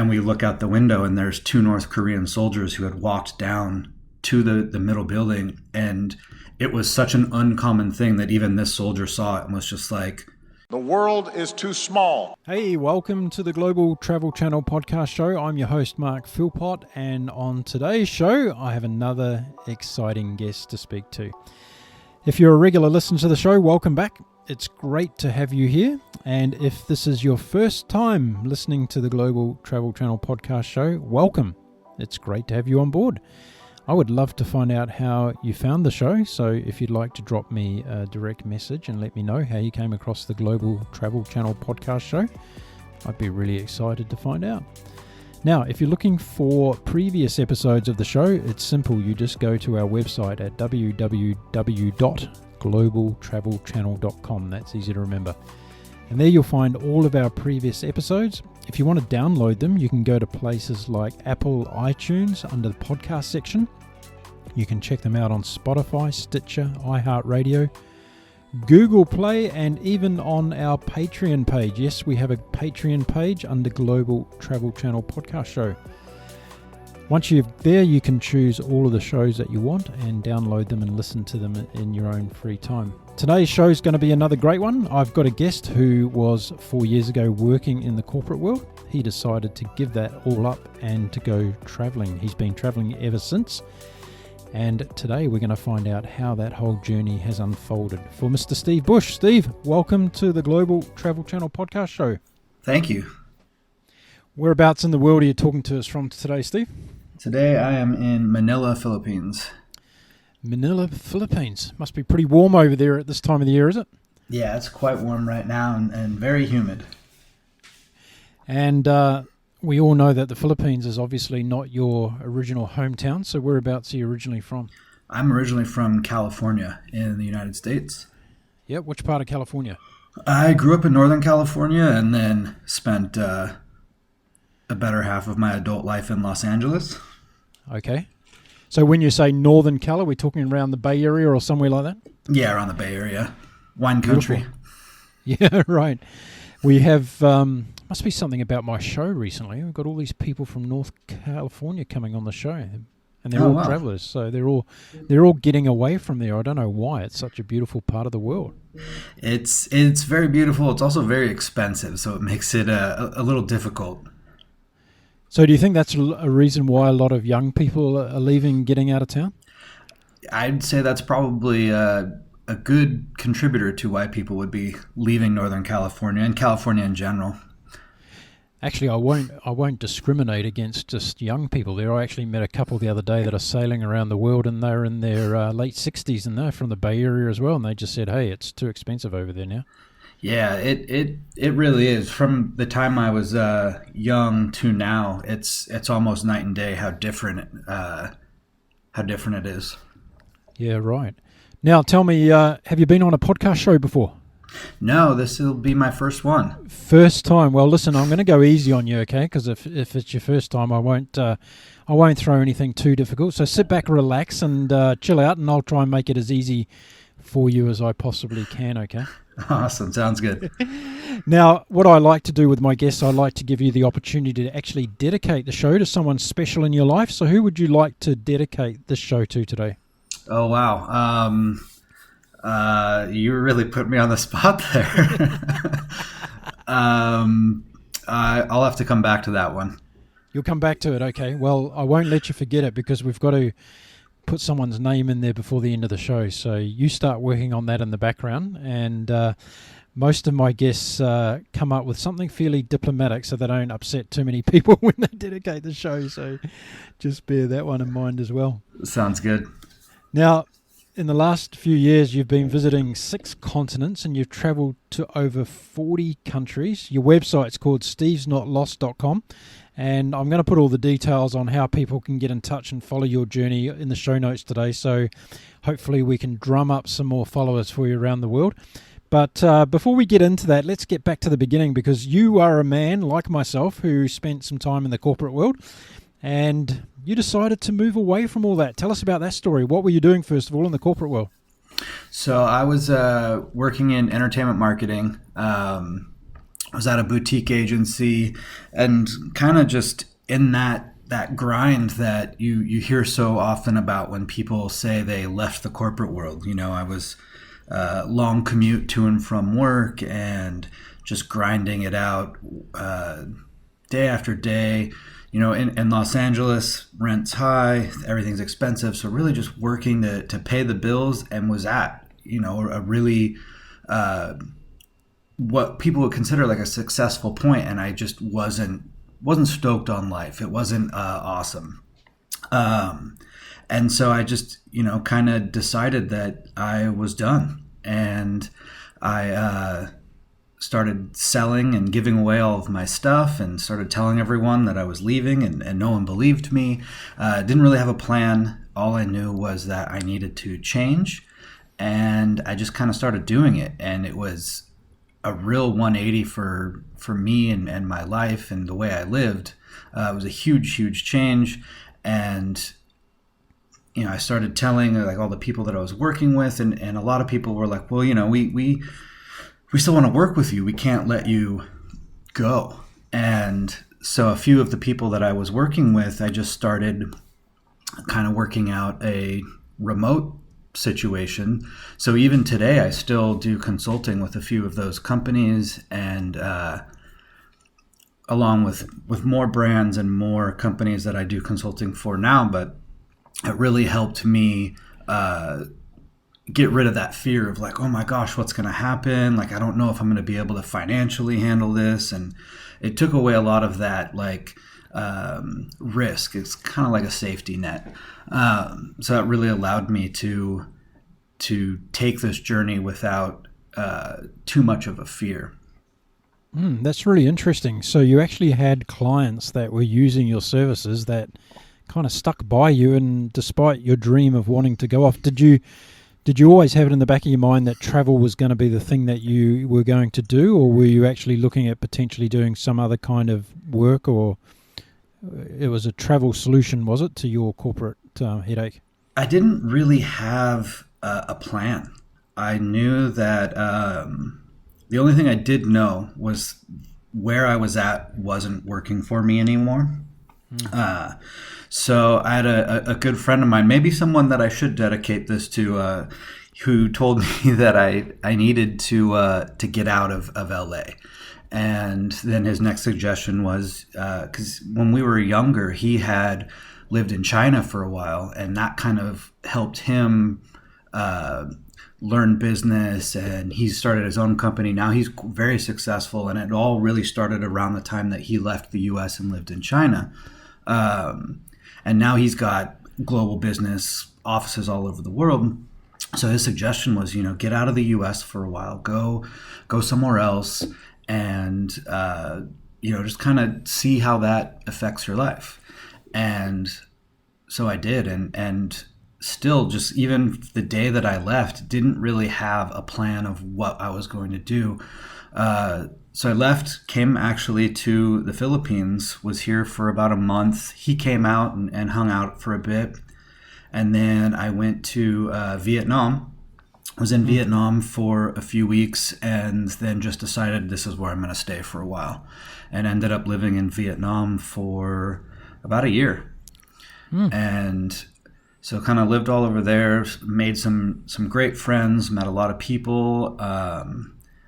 and we look out the window, and there's two North Korean soldiers who had walked down to the middle building, and it was such an uncommon thing that even this soldier saw it and was just like, the world is too small. Hey, welcome to the Global Travel Channel podcast show. I'm your host, Mark Philpott, and on today's show, I have another exciting guest to speak to. If you're a regular listener to the show, welcome back. It's great to have you here. And if this is your first time listening to the Global Travel Channel podcast show, welcome. It's great to have you on board. I would love to find out how you found the show, so if you'd like to drop me a direct message and let me know how you came across the Global Travel Channel podcast show, I'd be really excited to find out. Now, if you're looking for previous episodes of the show, it's simple. You just go to our website at www.globaltravelchannel.com. That's easy to remember. And there you'll find all of our previous episodes. If you want to download them, you can go to places like Apple iTunes under the podcast section. You can check them out on Spotify, Stitcher, iHeartRadio, Google Play, and even on our Patreon page. Yes, we have a Patreon page under Global Travel Channel Podcast Show. Once you're there, you can choose all of the shows that you want and download them and listen to them in your own free time. Today's show is going to be another great one. I've got a guest who was 4 years ago working in the corporate world. He decided to give that all up and to go traveling. He's been traveling ever since. And today we're going to find out how that whole journey has unfolded. For Mr. Steve Busch. Steve, welcome to the Global Travel Channel podcast show. thank you. Whereabouts in the world are you talking to us from today, Steve? Today I am in Manila, Philippines. Manila, Philippines. Must be pretty warm over there at this time of the year, is it? Yeah, it's quite warm right now and very humid. And we all know that the Philippines is obviously not your original hometown, so whereabouts are you originally from? I'm originally from California in the United States. Yeah, which part of California? I grew up in Northern California and then spent a better half of my adult life in Los Angeles. Okay. So when you say Northern Cal, are we talking around the Bay Area or somewhere like that? Yeah, around the Bay Area. Wine country. Beautiful. Yeah, right. We have, must be something about my show recently. We've got all these people from North California coming on the show, and they're all travelers. So they're all getting away from there. I don't know why. It's such a beautiful part of the world. It's very beautiful. It's also very expensive, so it makes it a little difficult. So do you think that's a reason why a lot of young people are leaving, getting out of town? I'd say that's probably a good contributor to why people would be leaving Northern California and California in general. Actually, I won't discriminate against just young people there. I actually met a couple the other day that are sailing around the world, and they're in their late 60s, and they're from the Bay Area as well, and they just said, hey, it's too expensive over there now. Yeah, it really is. From the time I was young to now, it's almost night and day how different it is. Yeah, right. Now, tell me, have you been on a podcast show before? No, this will be my first one. First time. Well, listen, I'm going to go easy on you, okay? Because if it's your first time, I won't throw anything too difficult. So sit back, relax, and chill out, and I'll try and make it as easy for you as I possibly can, okay? Awesome. Sounds good. Now, what I like to do with my guests, I like to give you the opportunity to actually dedicate the show to someone special in your life. So who would you like to dedicate this show to today? Oh, wow. You really put me on the spot there. I'll have to come back to that one. You'll come back to it, okay. Well, I won't let you forget it because we've got to put someone's name in there before the end of the show. So you start working on that in the background, and most of my guests come up with something fairly diplomatic so they don't upset too many people when they dedicate the show. So just bear that one in mind as well. Sounds good. Now, in the last few years, you've been visiting 6 continents and you've traveled to over 40 countries. Your website's called stevesnotlost.com, and I'm going to put all the details on how people can get in touch and follow your journey in the show notes today. So hopefully we can drum up some more followers for you around the world. But before we get into that, let's get back to the beginning, because you are a man like myself who spent some time in the corporate world, and you decided to move away from all that. Tell us about that story. What were you doing, first of all, in the corporate world? So I was working in entertainment marketing I was at a boutique agency, and kind of just in that grind that you hear so often about when people say they left the corporate world. I was long commute to and from work and just grinding it out day after day. In Los Angeles, rent's high, everything's expensive. So really just working to pay the bills, and was at, a really, what people would consider like a successful point. And I just wasn't stoked on life. It wasn't awesome. And so I just, kind of decided that I was done. And I started selling and giving away all of my stuff, and started telling everyone that I was leaving, and no one believed me. Didn't really have a plan. All I knew was that I needed to change, and I just kind of started doing it. And it was a real 180 for me and my life and the way I lived. It was a huge change. And I started telling like all the people that I was working with, and a lot of people were like, well, we still want to work with you. We can't let you go. And so a few of the people that I was working with, I just started kind of working out a remote situation. So even today, I still do consulting with a few of those companies, and along with more brands and more companies that I do consulting for now. But it really helped me get rid of that fear of like, oh my gosh, what's going to happen? Like, I don't know if I'm going to be able to financially handle this. And it took away a lot of that like risk. It's kind of like a safety net. So that really allowed me to take this journey without too much of a fear. That's really interesting. So you actually had clients that were using your services that kind of stuck by you, and despite your dream of wanting to go off, did you always have it in the back of your mind that travel was going to be the thing that you were going to do, or were you actually looking at potentially doing some other kind of work, or it was a travel solution, was it, to your corporate headache? I didn't really have a plan. I knew that the only thing I did know was where I was at wasn't working for me anymore. So I had a good friend of mine, maybe someone that I should dedicate this to, who told me that I needed to get out of LA. And then his next suggestion was, because when we were younger, he had lived in China for a while, and that kind of helped him learn business, and he started his own company. Now he's very successful, and it all really started around the time that he left the US and lived in China. And now he's got global business offices all over the world. So his suggestion was, get out of the US for a while, go somewhere else, and, just kind of see how that affects your life. And so I did. And still, just even the day that I left, didn't really have a plan of what I was going to do. So I left, came actually to the Philippines, was here for about a month. He came out and hung out for a bit. And then I went to Vietnam. I was in Vietnam for a few weeks, and then just decided this is where I'm going to stay for a while. And ended up living in Vietnam for about a year. And so kind of lived all over there, made some great friends, met a lot of people.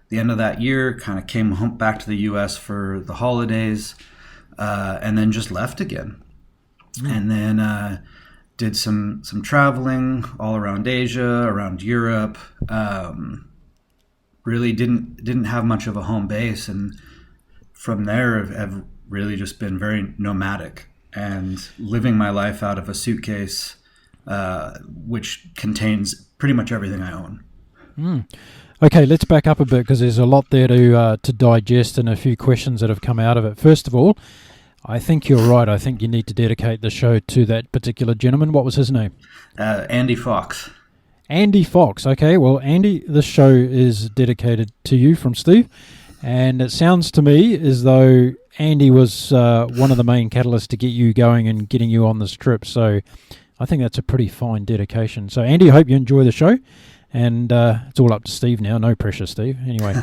The end of that year, kind of came home back to the U.S. for the holidays, and then just left again. And then did some traveling all around Asia, around Europe. Really didn't have much of a home base, and from there have really just been very nomadic and living my life out of a suitcase, which contains pretty much everything I own. Okay, let's back up a bit, because there's a lot there to digest, and a few questions that have come out of it. First of all, I think you're right. I think you need to dedicate the show to that particular gentleman. What was his name? Andy Fox. Andy Fox. Okay, well, Andy, this show is dedicated to you from Steve, and it sounds to me as though Andy was one of the main catalysts to get you going and getting you on this trip. So I think that's a pretty fine dedication. So, Andy, I hope you enjoy the show. And it's all up to Steve now. No pressure, Steve. Anyway.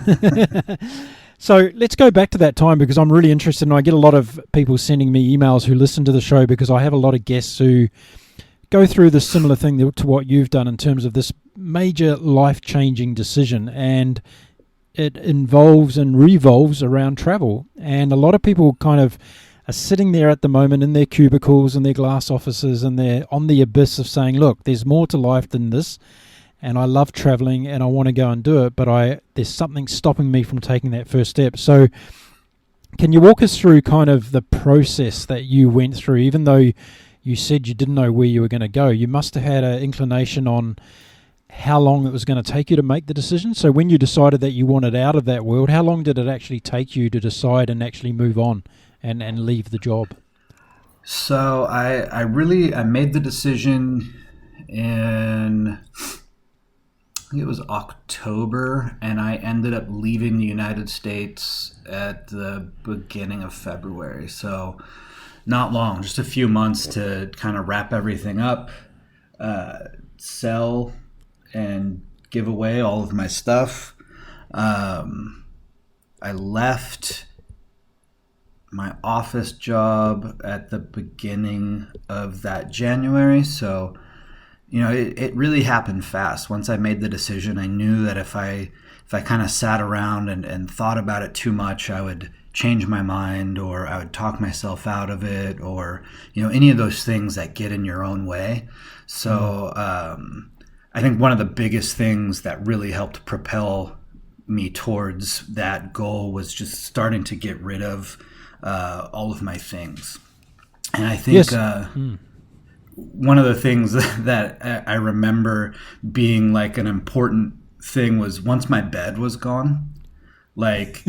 So let's go back to that time, because I'm really interested, and I get a lot of people sending me emails who listen to the show, because I have a lot of guests who go through the similar thing to what you've done in terms of this major life-changing decision, and it involves and revolves around travel. And a lot of people kind of are sitting there at the moment in their cubicles and their glass offices, and they're on the abyss of saying, look, there's more to life than this, and I love traveling and I want to go and do it, but there's something stopping me from taking that first step. So can you walk us through kind of the process that you went through? Even though you said you didn't know where you were going to go, you must have had an inclination on how long it was going to take you to make the decision. So when you decided that you wanted out of that world, how long did it actually take you to decide and actually move on and leave the job? So I made the decision in, I think it was October, and I ended up leaving the United States at the beginning of February. So not long, just a few months to kind of wrap everything up, sell and give away all of my stuff. I left my office job at the beginning of that January. So, it really happened fast. Once I made the decision, I knew that if I kind of sat around and thought about it too much, I would change my mind, or I would talk myself out of it, or, any of those things that get in your own way. So, I think one of the biggest things that really helped propel me towards that goal was just starting to get rid of all of my things. And I think one of the things that I remember being like an important thing was once my bed was gone, like,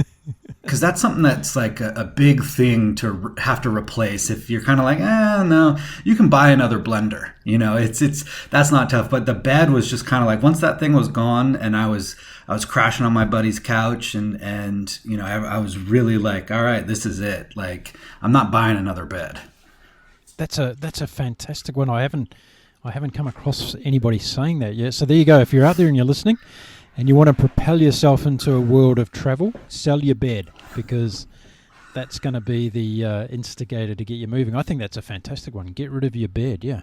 because that's something that's like a big thing to have to replace. If you're kind of like, no, you can buy another blender, that's not tough. But the bed was just kind of like, once that thing was gone, and I was crashing on my buddy's couch, and I was really like, all right, this is it. Like, I'm not buying another bed. That's a fantastic one. I haven't come across anybody saying that yet. So there you go. If you're out there and you're listening, and you want to propel yourself into a world of travel, sell your bed, because that's going to be the instigator to get you moving. I think that's a fantastic one. Get rid of your bed, yeah.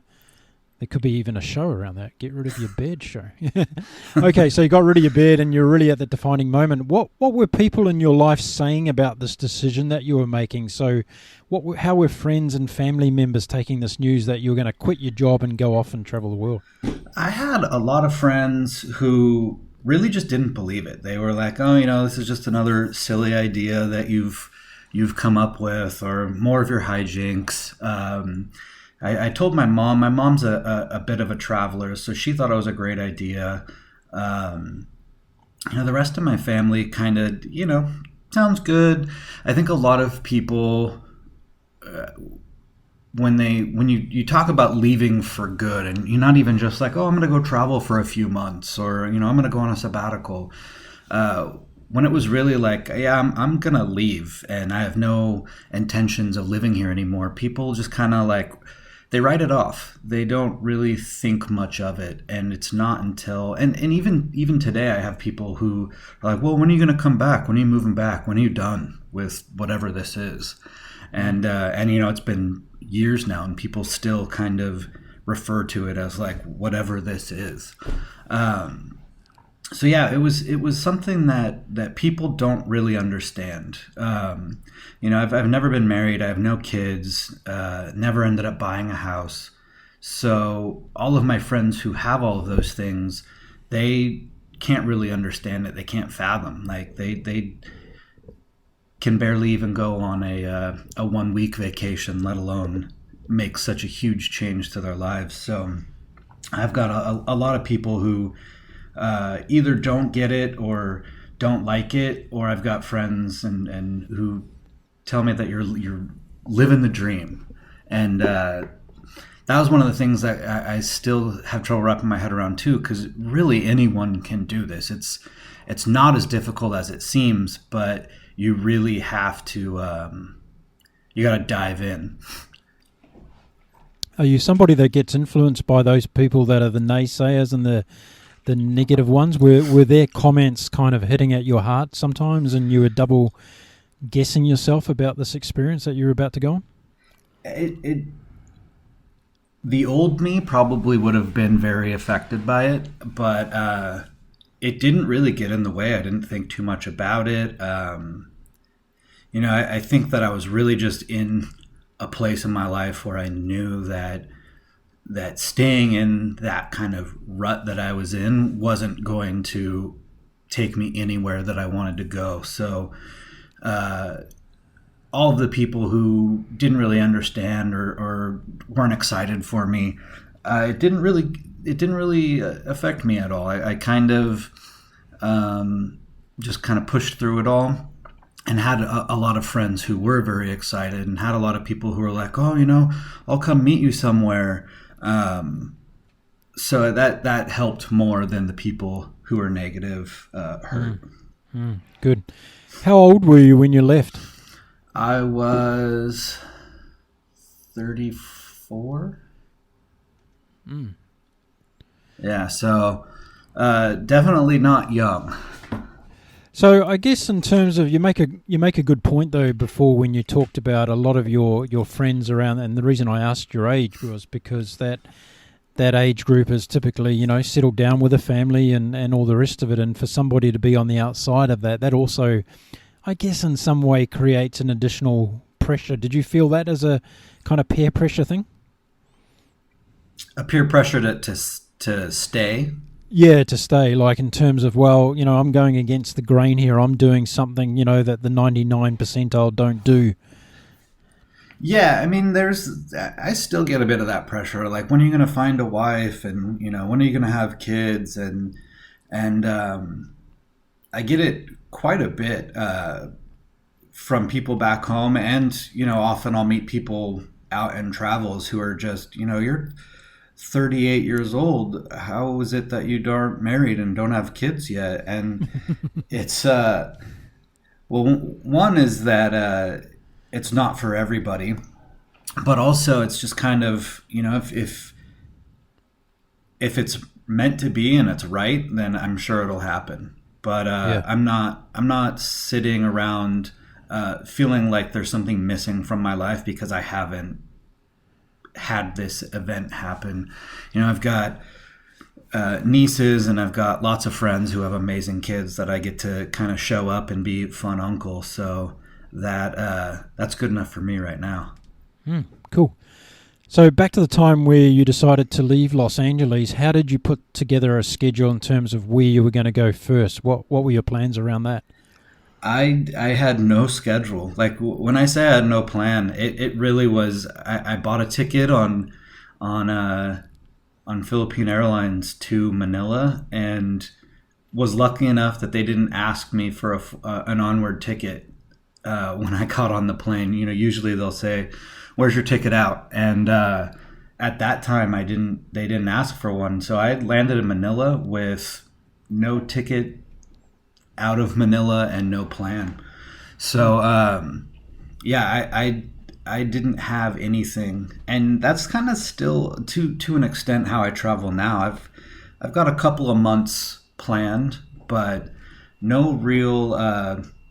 There could be even a show around that. Get rid of your bed show. Okay, so you got rid of your bed and you're really at the defining moment. What were people in your life saying about this decision that you were making? So how were friends and family members taking this news that you were going to quit your job and go off and travel the world? I had a lot of friends who really just didn't believe it. They were like, oh, this is just another silly idea that you've come up with, or more of your hijinks. I told my mom. My mom's a bit of a traveler, so she thought it was a great idea. The rest of my family kind of, sounds good. I think a lot of people, when you talk about leaving for good, and you're not even just like, oh, I'm going to go travel for a few months, or, I'm going to go on a sabbatical. When it was really like, yeah, I'm going to leave, and I have no intentions of living here anymore, people just kind of like, they write it off. They don't really think much of it. And it's not until, and even today, I have people who are like, well, when are you going to come back? When are you moving back? When are you done with whatever this is? And it's been years now, and people still kind of refer to it as like whatever this is. So yeah, it was something that people don't really understand. I've never been married. I have no kids. Never ended up buying a house. So all of my friends who have all of those things, they can't really understand it. They can't fathom. Like they can barely even go on a 1 week vacation, let alone make such a huge change to their lives. So I've got a lot of people who either don't get it or don't like it, or I've got friends and who tell me that you're living the dream. And that was one of the things that I still have trouble wrapping my head around too, because really anyone can do this. It's not as difficult as it seems, but you really have to you got to dive in. Are you somebody that gets influenced by those people that are the naysayers and the the negative ones? Were their comments kind of hitting at your heart sometimes, and you were double guessing yourself about this experience that you were about to go on? The old me probably would have been very affected by it, but it didn't really get in the way. I didn't think too much about it. I think that I was really just in a place in my life where I knew that staying in that kind of rut that I was in wasn't going to take me anywhere that I wanted to go. So all of the people who didn't really understand or weren't excited for me, it didn't really affect me at all. I kind of just kind of pushed through it all, and had a lot of friends who were very excited, and had a lot of people who were like, oh, I'll come meet you somewhere. So that helped more than the people who were negative hurt. Good. How old were you when you left? I was 34. Yeah, so definitely not young. So I guess in terms of you make a good point though before when you talked about a lot of your friends around, and the reason I asked your age was because that age group is typically settled down with a family and all the rest of it, and for somebody to be on the outside of that also, I guess in some way creates an additional pressure. Did you feel that as a kind of peer pressure thing? A peer pressure to stay. Yeah, to stay, like in terms of, I'm going against the grain here. I'm doing something, that the 99 percentile don't do. Yeah, I mean, I still get a bit of that pressure. Like, when are you going to find a wife, and when are you going to have kids, and I get it quite a bit from people back home, and often I'll meet people out in travels who are just, you're 38 years old. How is it that you aren't married and don't have kids yet? And it's one is that it's not for everybody, but also it's just kind of if it's meant to be and it's right, then I'm sure it'll happen. But I'm not sitting around feeling like there's something missing from my life because I haven't had this event happen. I've got nieces, and I've got lots of friends who have amazing kids that I get to kind of show up and be fun uncle. So that's good enough for me right now. Cool. So back to the time where you decided to leave Los Angeles, how did you put together a schedule in terms of where you were going to go first? What were your plans around that? I had no schedule. Like, when I say I had no plan, it really was. I bought a ticket on Philippine Airlines to Manila, and was lucky enough that they didn't ask me for an onward ticket when I got on the plane. Usually they'll say, "Where's your ticket out?" And at that time, they didn't ask for one, so I landed in Manila with no ticket out of Manila and no plan. So I didn't have anything, and that's kind of still to an extent how I travel now. I've got a couple of months planned, but no real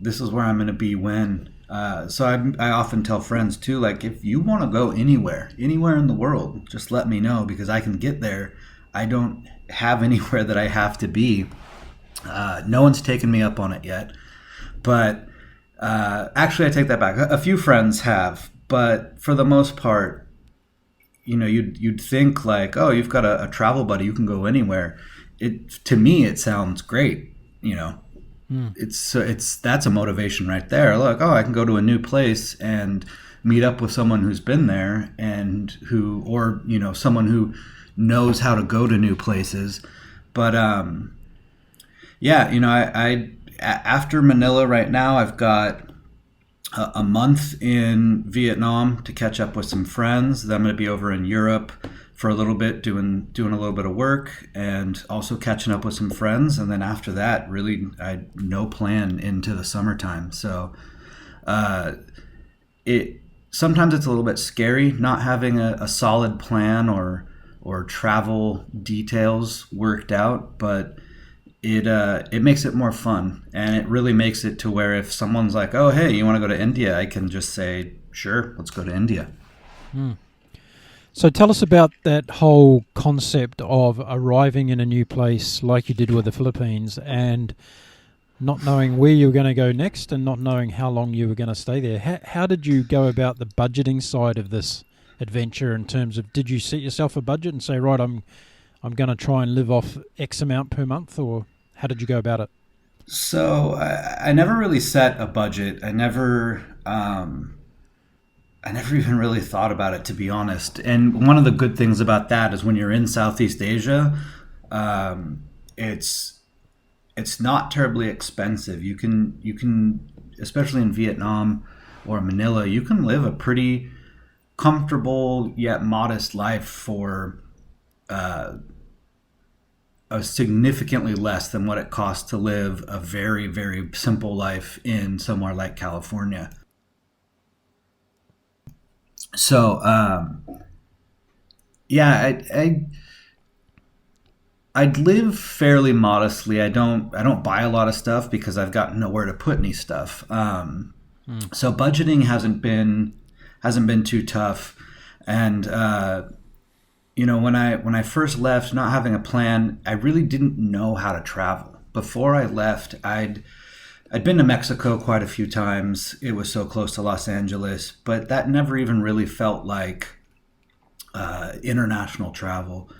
this is where I'm going to be when. So I often tell friends too, like, if you want to go anywhere in the world, just let me know, because I can get there. I don't have anywhere that I have to be. No one's taken me up on it yet, but actually I take that back. A few friends have, but for the most part, you'd think like, oh, you've got a travel buddy, you can go anywhere. To me, it sounds great. That's a motivation right there. Like, oh, I can go to a new place and meet up with someone who's been there, and someone who knows how to go to new places. But I after Manila right now, I've got a month in Vietnam to catch up with some friends. Then I'm going to be over in Europe for a little bit, doing a little bit of work, and also catching up with some friends. And then after that, really, I had no plan into the summertime. So sometimes it's a little bit scary not having a solid plan or or travel details worked out, but it makes it more fun, and it really makes it to where if someone's like, oh, hey, you want to go to India, I can just say, sure, let's go to India. So tell us about that whole concept of arriving in a new place like you did with the Philippines and not knowing where you were going to go next and not knowing how long you were going to stay there. How did you go about the budgeting side of this adventure in terms of, did you set yourself a budget and say, right, I'm going to try and live off X amount per month, or how did you go about it? So I never really set a budget. I never even really thought about it, to be honest. And one of the good things about that is when you're in Southeast Asia, it's not terribly expensive. You can, especially in Vietnam or Manila, you can live a pretty comfortable yet modest life for a significantly less than what it costs to live a very, very simple life in somewhere like California. So, yeah, I'd live fairly modestly. I don't buy a lot of stuff because I've got nowhere to put any stuff. So budgeting hasn't been too tough. And when I first left, not having a plan, I really didn't know how to travel. Before I left, I'd been to Mexico quite a few times. It was so close to Los Angeles, but that never even really felt like international travel.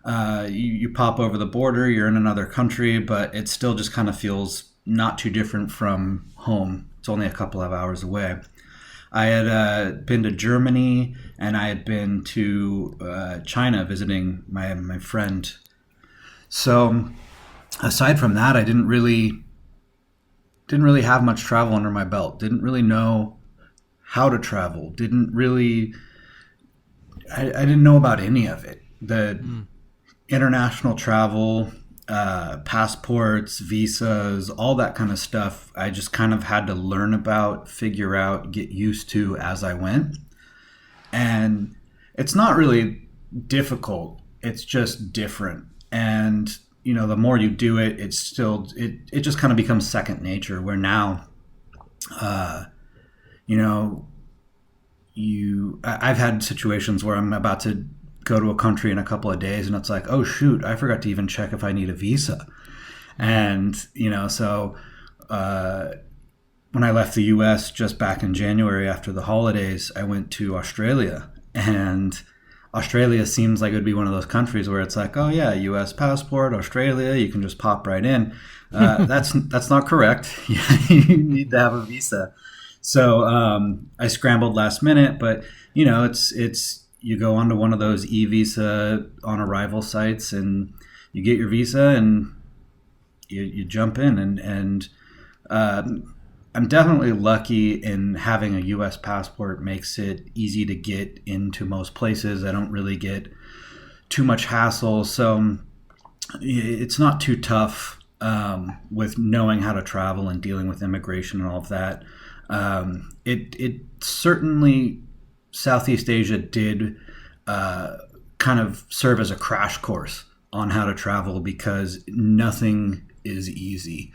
You pop over the border, you're in another country, but it still just kind of feels not too different from home. It's only a couple of hours away. I had been to Germany, and I had been to China visiting my friend. So aside from that, I didn't really have much travel under my belt. Didn't really know how to travel. I didn't know about any of it. The international travel, passports, visas, all that kind of stuff, I just kind of had to learn about, figure out, get used to as I went. And it's not really difficult. It's just different. And the more you do it, it just kind of becomes second nature, where now, I've had situations where I'm about to go to a country in a couple of days, and it's like, oh shoot, I forgot to even check if I need a visa. And so when I left the US just back in January after the holidays, I went to Australia, and Australia seems like it would be one of those countries where it's like, oh yeah, US passport, Australia, you can just pop right in. That's not correct. You need to have a visa. So I scrambled last minute, but it's you go onto one of those e-visa on arrival sites, and you get your visa, and you jump in. And I'm definitely lucky in having a U.S. passport. Makes it easy to get into most places. I don't really get too much hassle, so it's not too tough with knowing how to travel and dealing with immigration and all of that. It certainly, Southeast Asia did kind of serve as a crash course on how to travel, because nothing is easy.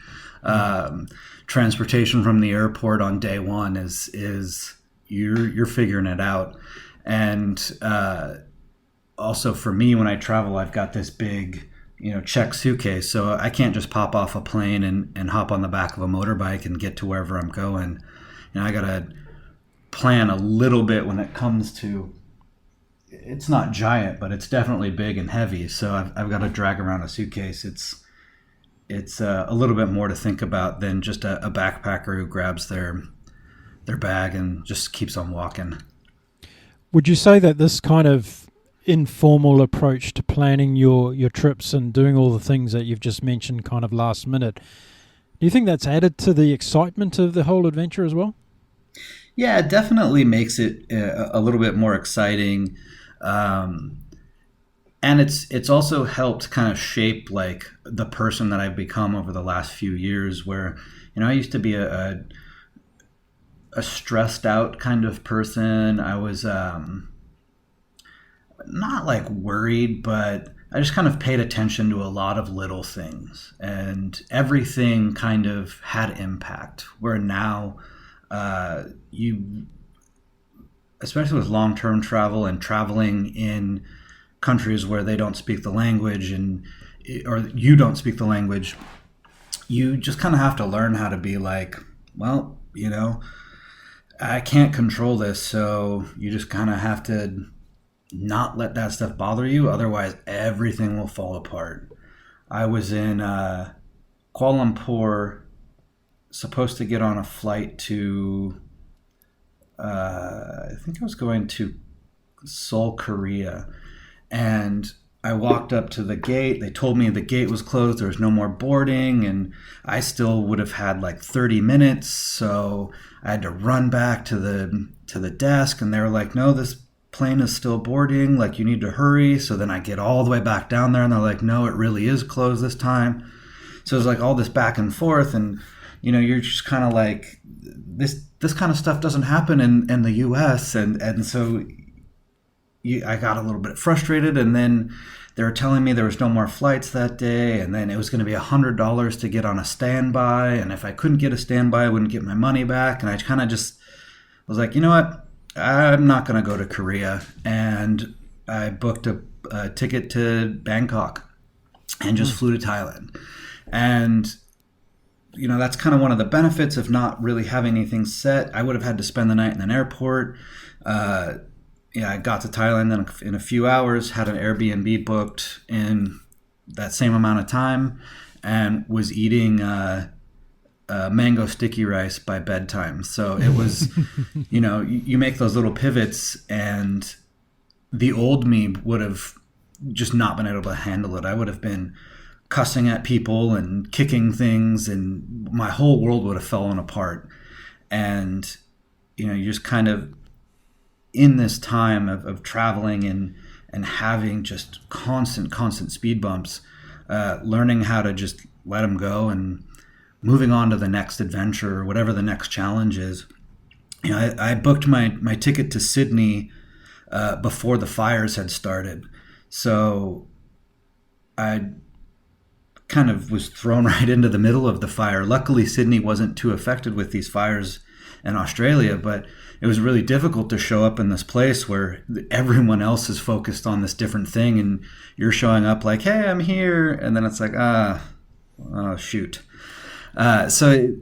Transportation from the airport on day one is you're figuring it out. And also for me, when I travel, I've got this big check suitcase, so I can't just pop off a plane and hop on the back of a motorbike and get to wherever I'm going. I gotta plan a little bit when it comes to, it's not giant, but it's definitely big and heavy, so I've got to drag around a suitcase. It's a little bit more to think about than just a backpacker who grabs their bag and just keeps on walking. Would you say that this kind of informal approach to planning your trips and doing all the things that you've just mentioned kind of last minute, do you think that's added to the excitement of the whole adventure as well? Yeah, it definitely makes it a little bit more exciting. And it's also helped kind of shape like the person that I've become over the last few years, where, I used to be a stressed out kind of person. I was not like worried, but I just kind of paid attention to a lot of little things, and everything kind of had impact. Where now, you, especially with long-term travel and traveling in countries where they don't speak the language, and or you don't speak the language, you just kind of have to learn how to be like, well, I can't control this, so you just kind of have to not let that stuff bother you. Otherwise, everything will fall apart. I was in Kuala Lumpur, supposed to get on a flight to, I think I was going to Seoul, Korea. And I walked up to the gate. They told me the gate was closed. There was no more boarding. And I still would have had like 30 minutes. So I had to run back to the desk. And they were like, no, this plane is still boarding. Like, you need to hurry. So then I get all the way back down there. And they're like, no, it really is closed this time. So it was like all this back and forth. And, you're just kind of like, this kind of stuff doesn't happen in the U.S. And so I got a little bit frustrated, and then they were telling me there was no more flights that day, and then it was going to be $100 to get on a standby, and if I couldn't get a standby, I wouldn't get my money back. And I kind of just was like, you know what, I'm not going to go to Korea. And I booked a ticket to Bangkok and just flew to Thailand. And that's kind of one of the benefits of not really having anything set. I would have had to spend the night in an airport. I got to Thailand in a few hours, had an Airbnb booked in that same amount of time, and was eating mango sticky rice by bedtime. So it was, you make those little pivots, and the old me would have just not been able to handle it. I would have been cussing at people and kicking things, and my whole world would have fallen apart. And, you just kind of, in this time of traveling and having just constant speed bumps, learning how to just let them go and moving on to the next adventure or whatever the next challenge is. I booked my ticket to Sydney before the fires had started. So I kind of was thrown right into the middle of the fire. Luckily, Sydney wasn't too affected with these fires in Australia, but it was really difficult to show up in this place where everyone else is focused on this different thing, and you're showing up like, hey, I'm here. And then it's like, oh, shoot. So,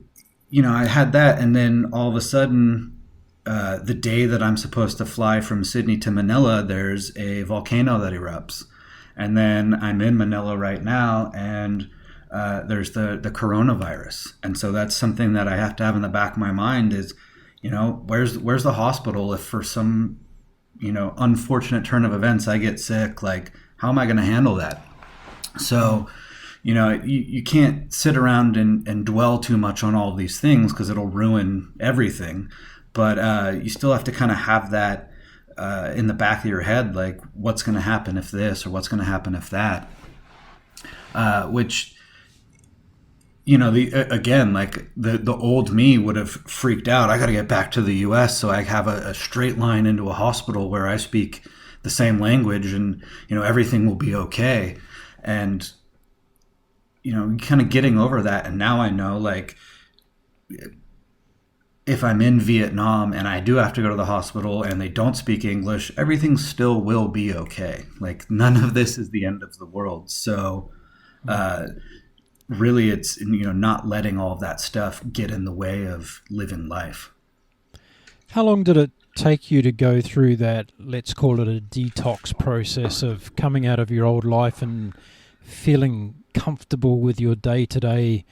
I had that. And then all of a sudden, the day that I'm supposed to fly from Sydney to Manila, there's a volcano that erupts. And then I'm in Manila right now, and there's the coronavirus. And so that's something that I have to have in the back of my mind is, where's the hospital if for some, unfortunate turn of events I get sick? Like, how am I going to handle that? So, you can't sit around and dwell too much on all these things because it'll ruin everything. But you still have to kind of have that in the back of your head, like, what's going to happen if this, or what's going to happen if that, which, the old me would have freaked out. I got to get back to the US so I have a straight line into a hospital where I speak the same language, and, everything will be okay. And, kind of getting over that. And now I know, like, if I'm in Vietnam and I do have to go to the hospital and they don't speak English, everything still will be okay. Like, none of this is the end of the world. So really it's, not letting all of that stuff get in the way of living life. How long did it take you to go through that, let's call it a detox process of coming out of your old life and feeling comfortable with your day-to-day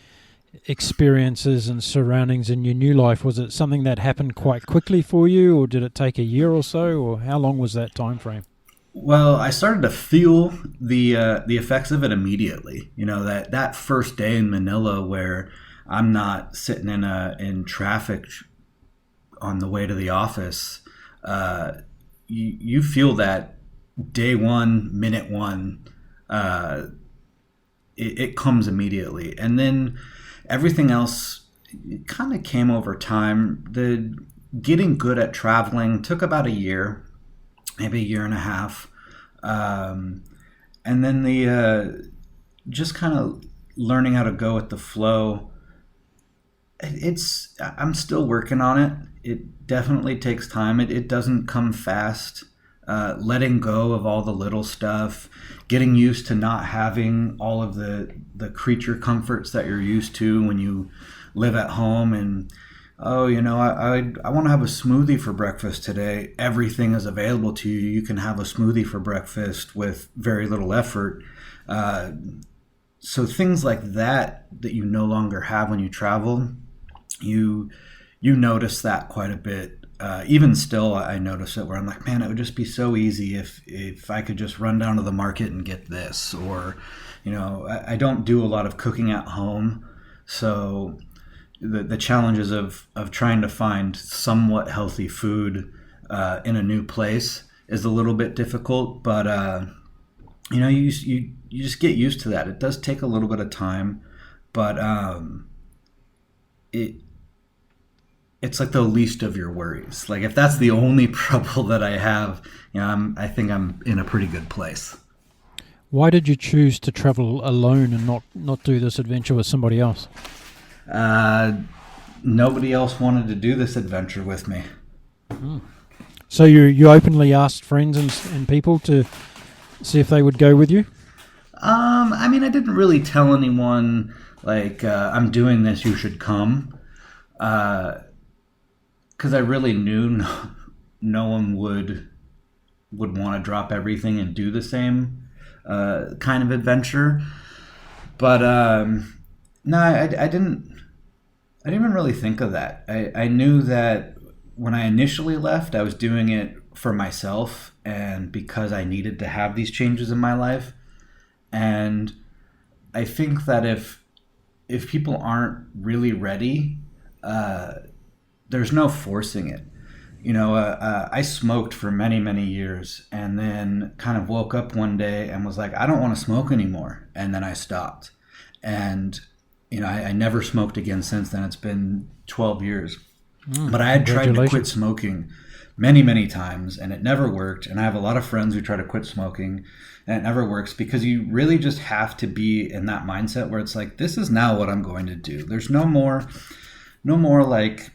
experiences and surroundings in your new life? Was it something that happened quite quickly for you, or did it take a year or so, or how long was that time frame? Well, I started to feel the effects of it immediately. That first day in Manila where I'm not sitting in traffic on the way to the office. You feel that day one, minute one. It comes immediately, and then everything else kind of came over time. The getting good at traveling took about a year, maybe a year and a half. And then the just kind of learning how to go with the flow. I'm still working on it. It definitely takes time. It doesn't come fast. Letting go of all the little stuff, getting used to not having all of the creature comforts that you're used to when you live at home. And oh, I want to have a smoothie for breakfast today. Everything is available to you. You can have a smoothie for breakfast with very little effort. So things like that you no longer have when you travel, you notice that quite a bit. Even still, I notice it where I'm like, man, it would just be so easy if I could just run down to the market and get this. Or, I don't do a lot of cooking at home. So the challenges of trying to find somewhat healthy food in a new place is a little bit difficult. But, you just get used to that. It does take a little bit of time, but it's like the least of your worries. Like if that's the only trouble that I have, I think I'm in a pretty good place. Why did you choose to travel alone and not do this adventure with somebody else? Nobody else wanted to do this adventure with me. So you openly asked friends and people to see if they would go with you? I didn't really tell anyone like I'm doing this, you should come. Because I really knew no one would want to drop everything and do the same kind of adventure. But no, I didn't even really think of that. I knew that when I initially left, I was doing it for myself and because I needed to have these changes in my life. And I think that if people aren't really ready, there's no forcing it. I smoked for many, many years and then kind of woke up one day and was like, I don't want to smoke anymore. And then I stopped. And, I never smoked again since then. It's been 12 years. But I had tried to quit smoking many, many times and it never worked. And I have a lot of friends who try to quit smoking and it never works because you really just have to be in that mindset where it's like, this is now what I'm going to do. There's no more like,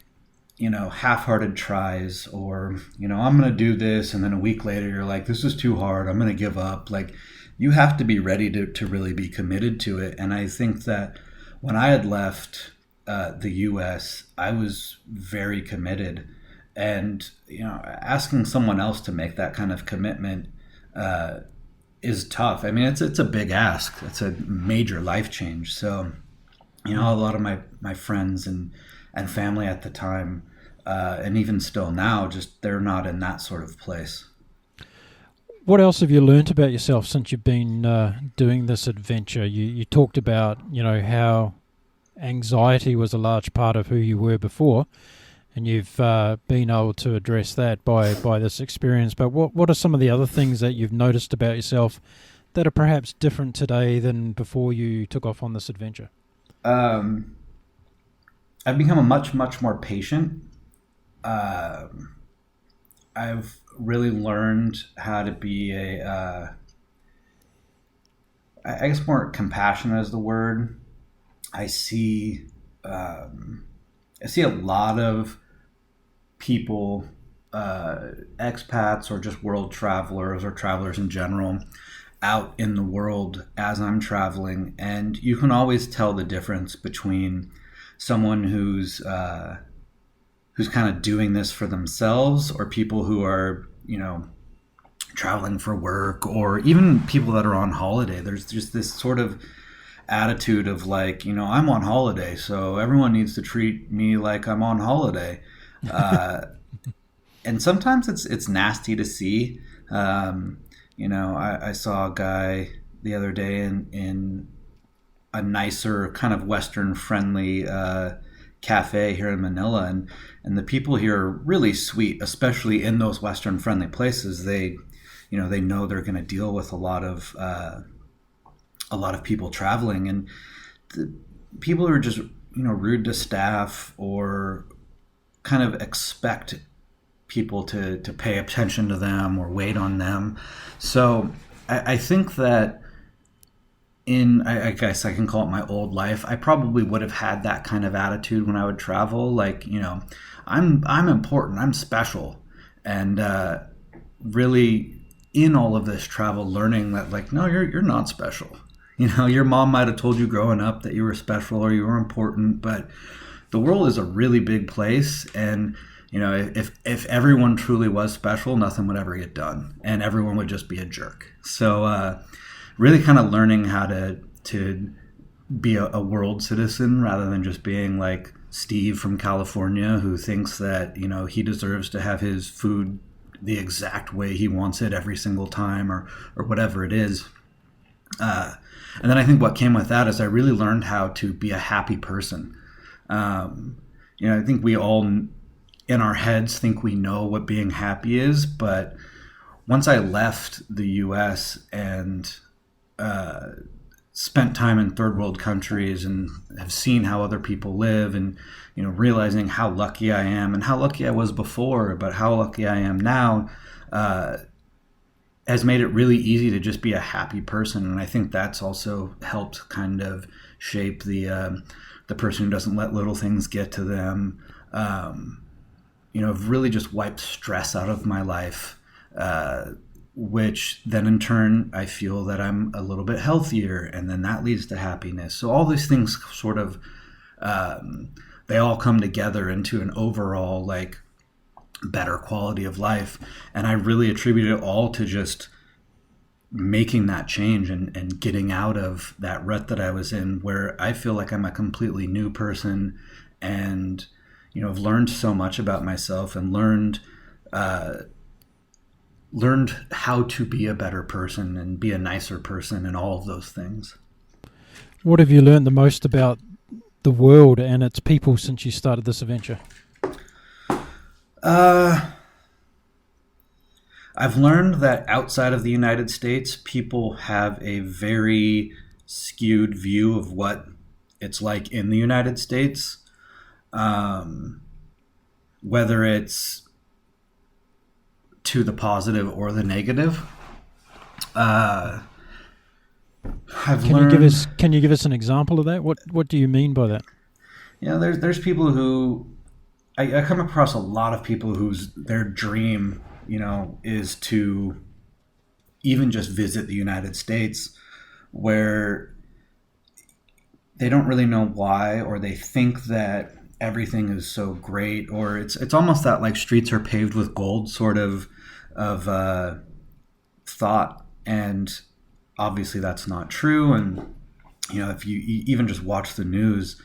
half-hearted tries or, I'm going to do this. And then a week later, you're like, this is too hard. I'm going to give up. Like you have to be ready to really be committed to it. And I think that when I had left the U.S., I was very committed. And, asking someone else to make that kind of commitment is tough. It's a big ask. It's a major life change. So, a lot of my friends and family at the time, and even still now, just they're not in that sort of place. What else have you learned about yourself since you've been doing this adventure? You talked about, how anxiety was a large part of who you were before, and you've been able to address that by this experience. But what are some of the other things that you've noticed about yourself that are perhaps different today than before you took off on this adventure? I've become a much, much more patient. I've really learned how to be I guess more compassionate is the word. I see a lot of people, expats or just world travelers or travelers in general, out in the world as I'm traveling, and you can always tell the difference between someone who's kind of doing this for themselves or people who are, traveling for work, or even people that are on holiday. There's just this sort of attitude of like, I'm on holiday, so everyone needs to treat me like I'm on holiday. And sometimes it's nasty to see. I saw a guy the other day in a nicer kind of Western friendly cafe here in Manila, and the people here are really sweet, especially in those Western friendly places. They know they're going to deal with a lot of people traveling, and the people who are just rude to staff or kind of expect people to pay attention to them or wait on them. So I think that I guess I can call it my old life, I probably would have had that kind of attitude when I would travel. Like, I'm important, I'm special. And really in all of this travel, learning that, like, no, you're not special. Your mom might have told you growing up that you were special or you were important, but the world is a really big place. And, if everyone truly was special, nothing would ever get done and everyone would just be a jerk. So really kind of learning how to be a world citizen rather than just being like Steve from California who thinks that, he deserves to have his food the exact way he wants it every single time or whatever it is. And then I think what came with that is I really learned how to be a happy person. I think we all in our heads think we know what being happy is, but once I left the US and spent time in third world countries and have seen how other people live and, realizing how lucky I am and how lucky I was before, but how lucky I am now, has made it really easy to just be a happy person. And I think that's also helped kind of shape the person who doesn't let little things get to them. I've really just wiped stress out of my life, which then in turn, I feel that I'm a little bit healthier, and then that leads to happiness. So all these things sort of, they all come together into an overall, like, better quality of life. And I really attribute it all to just making that change and getting out of that rut that I was in, where I feel like I'm a completely new person and, I've learned so much about myself and learned how to be a better person and be a nicer person and all of those things. What have you learned the most about the world and its people since you started this adventure? I've learned that outside of the United States, people have a very skewed view of what it's like in the United States. Whether it's to the positive or the negative. Can you give us an example of that? What do you mean by that? There's people who I come across a lot of people whose their dream, is to even just visit the United States, where they don't really know why, or they think that everything is so great, or it's almost that like streets are paved with gold sort of thought. And obviously that's not true. And, if you even just watch the news,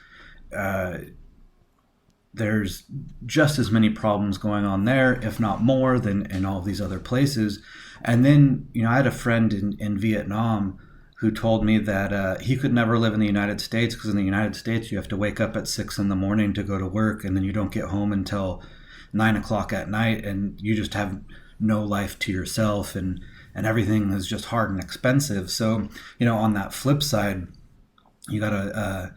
there's just as many problems going on there, if not more, than in all these other places. And then, I had a friend in Vietnam who told me that he could never live in the United States because in the United States you have to wake up at 6 a.m. to go to work, and then you don't get home until 9 o'clock at night, and you just have no life to yourself, and everything is just hard and expensive. So, on that flip side, you got to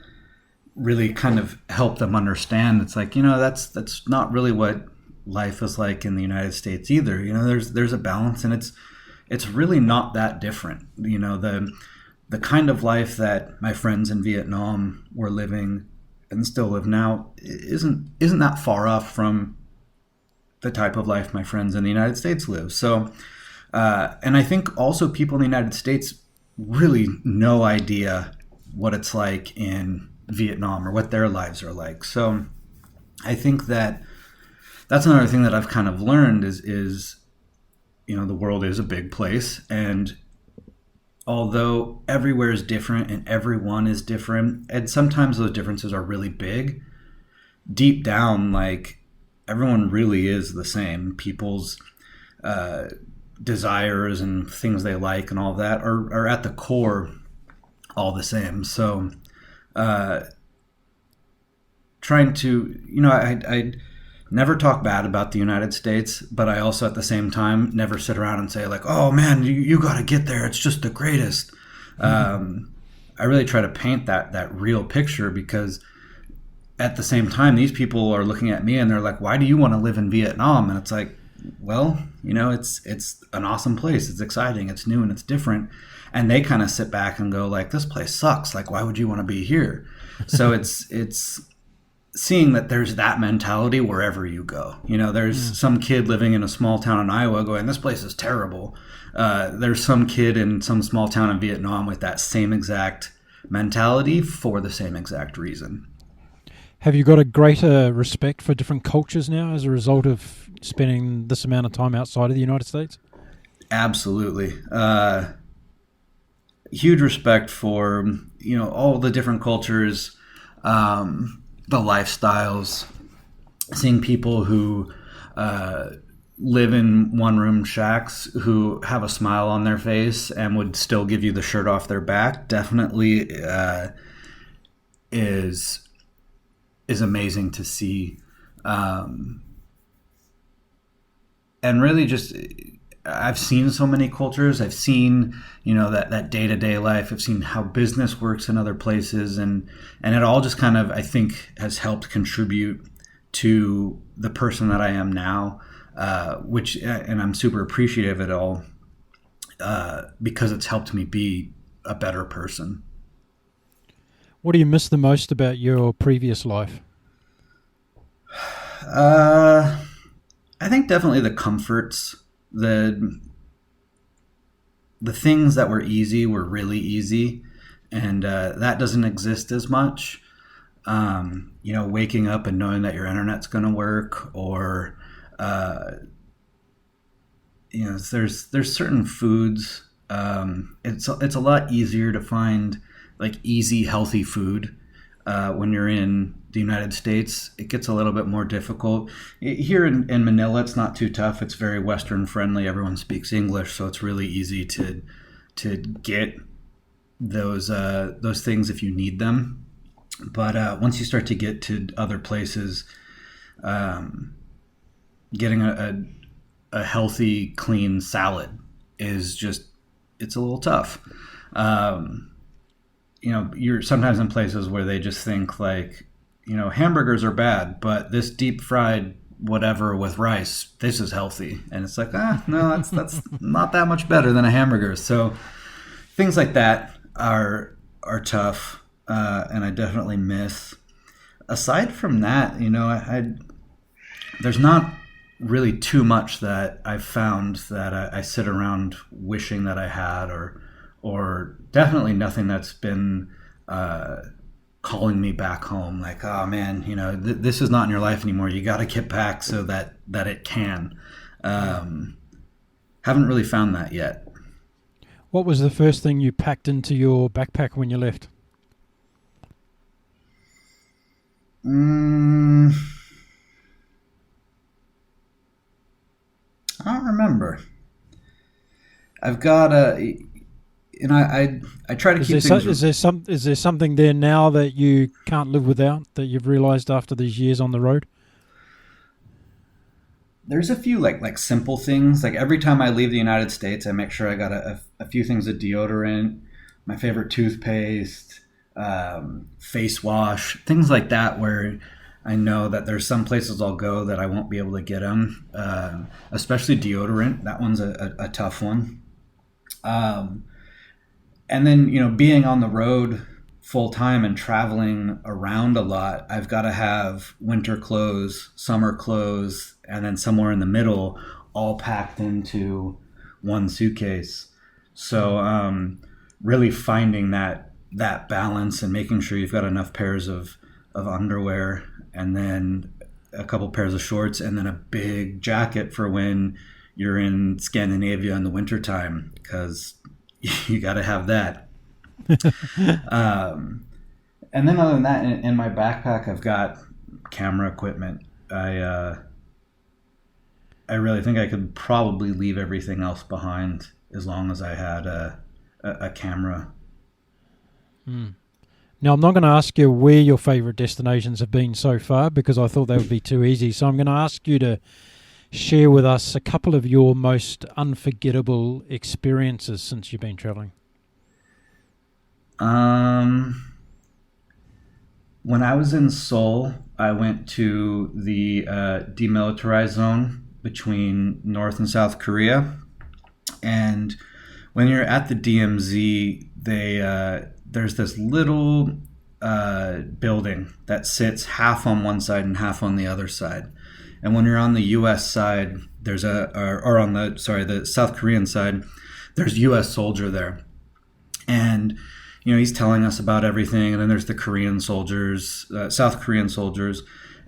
really kind of help them understand. It's like, that's not really what life is like in the United States either. There's a balance, and it's really not that different. The kind of life that my friends in Vietnam were living and still live now isn't that far off from the type of life my friends in the United States live. So, and I think also people in the United States really no idea what it's like in Vietnam or what their lives are like. So I think that's another thing that I've kind of learned is the world is a big place, and although everywhere is different and everyone is different, and sometimes those differences are really big, deep down, like, everyone really is the same. People's desires and things they like and all that are at the core all the same. So trying to, I never talk bad about the United States, but I also at the same time never sit around and say like, oh man, you got to get there, it's just the greatest. I really try to paint that real picture, because at the same time, these people are looking at me and they're like, why do you want to live in Vietnam? And it's like, well, it's an awesome place. It's exciting. It's new and it's different. And they kind of sit back and go like, this place sucks. Like, why would you want to be here? So it's seeing that there's that mentality wherever you go. There's some kid living in a small town in Iowa going, this place is terrible. There's some kid in some small town in Vietnam with that same exact mentality for the same exact reason. Have you got a greater respect for different cultures now as a result of spending this amount of time outside of the United States? Absolutely. Huge respect for, all the different cultures, the lifestyles, seeing people who live in one-room shacks who have a smile on their face and would still give you the shirt off their back definitely is amazing to see. And really just, I've seen so many cultures. I've seen, that day-to-day life. I've seen how business works in other places. And it all just kind of, I think, has helped contribute to the person that I am now, and I'm super appreciative of it all because it's helped me be a better person. What do you miss the most about your previous life? I think definitely the comforts, the things that were easy were really easy, and that doesn't exist as much. Waking up and knowing that your internet's going to work, or there's certain foods. It's a lot easier to find like easy, healthy food when you're in the United States. It gets a little bit more difficult. Here in Manila, it's not too tough. It's very Western friendly. Everyone speaks English, so it's really easy to get those things if you need them. But once you start to get to other places, getting a healthy, clean salad is just, it's a little tough. You're sometimes in places where they just think like, hamburgers are bad, but this deep fried whatever with rice, this is healthy. And it's like, no, that's not that much better than a hamburger. So things like that are tough, and I definitely miss. Aside from that, there's not really too much that I've found that I sit around wishing that I had, or definitely nothing that's been calling me back home. Like, oh man, this is not in your life anymore. You got to get back so that it can. Haven't really found that yet. What was the first thing you packed into your backpack when you left? I don't remember. I've got I try to keep things. Is there something there now that you can't live without, that you've realized after these years on the road? There's a few like simple things. Like every time I leave the United States, I make sure I got a few things of deodorant, my favorite toothpaste, face wash, things like that, where I know that there's some places I'll go that I won't be able to get them, especially deodorant. That one's a tough one. And then, being on the road full time and traveling around a lot, I've got to have winter clothes, summer clothes, and then somewhere in the middle, all packed into one suitcase. So really finding that balance and making sure you've got enough pairs of underwear, and then a couple pairs of shorts, and then a big jacket for when you're in Scandinavia in the wintertime, because you got to have that. And then other than that, in my backpack, I've got camera equipment. I really think I could probably leave everything else behind as long as I had a camera. Now, I'm not going to ask you where your favourite destinations have been so far, because I thought that would be too easy. So I'm going to ask you to share with us a couple of your most unforgettable experiences since you've been travelling. When I was in Seoul, I went to the demilitarized zone between North and South Korea. And when you're at the DMZ, there's this little building that sits half on one side and half on the other side. And when you're on the U.S. side, there's the South Korean side, there's U.S. soldier there. And, he's telling us about everything. And then there's the Korean soldiers, South Korean soldiers.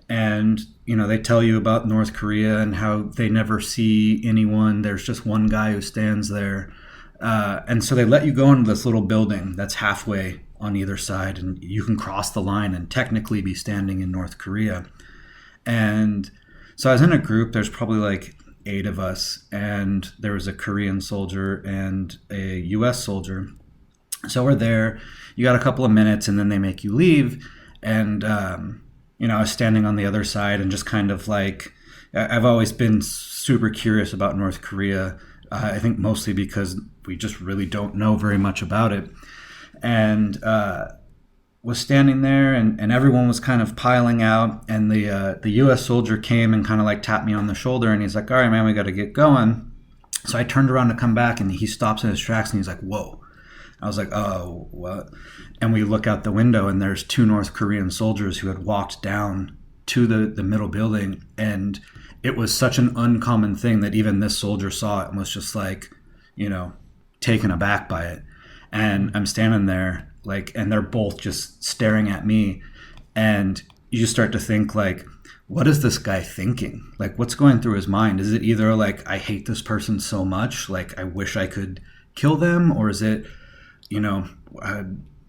And, they tell you about North Korea and how they never see anyone. There's just one guy who stands there. And so they let you go into this little building that's halfway on either side. And you can cross the line and technically be standing in North Korea. And so I was in a group, there's probably like 8 of us. And there was a Korean soldier and a U.S. soldier. So we're there. You got a couple of minutes and then they make you leave. And, I was standing on the other side and just kind of like, I've always been super curious about North Korea. I think mostly because we just really don't know very much about it. And was standing there and everyone was kind of piling out. And the U.S. soldier came and kind of like tapped me on the shoulder. And he's like, all right, man, we got to get going. So I turned around to come back and he stops in his tracks and he's like, whoa. I was like, oh, what? And we look out the window and there's 2 North Korean soldiers who had walked down to the middle building. And it was such an uncommon thing that even this soldier saw it and was just like, taken aback by it. And I'm standing there like, and they're both just staring at me. And you start to think like, what is this guy thinking? Like, what's going through his mind? Is it either like, I hate this person so much, like I wish I could kill them? Or is it,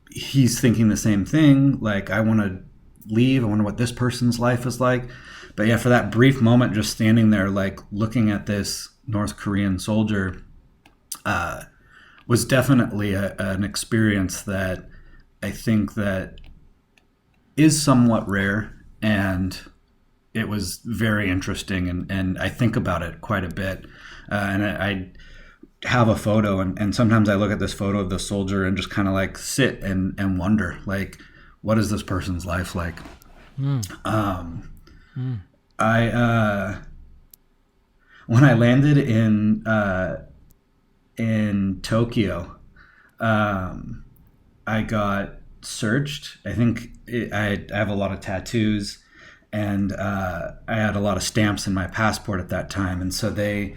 he's thinking the same thing. Like, I want to leave. I wonder what this person's life is like. But yeah, for that brief moment, just standing there, like looking at this North Korean soldier, was definitely an experience that I think that is somewhat rare. And it was very interesting. And I think about it quite a bit. And I have a photo and sometimes I look at this photo of the soldier and just kind of like sit and wonder, like, what is this person's life like? I when I landed in Tokyo, I got searched. I think I have a lot of tattoos and I had a lot of stamps in my passport at that time. And so they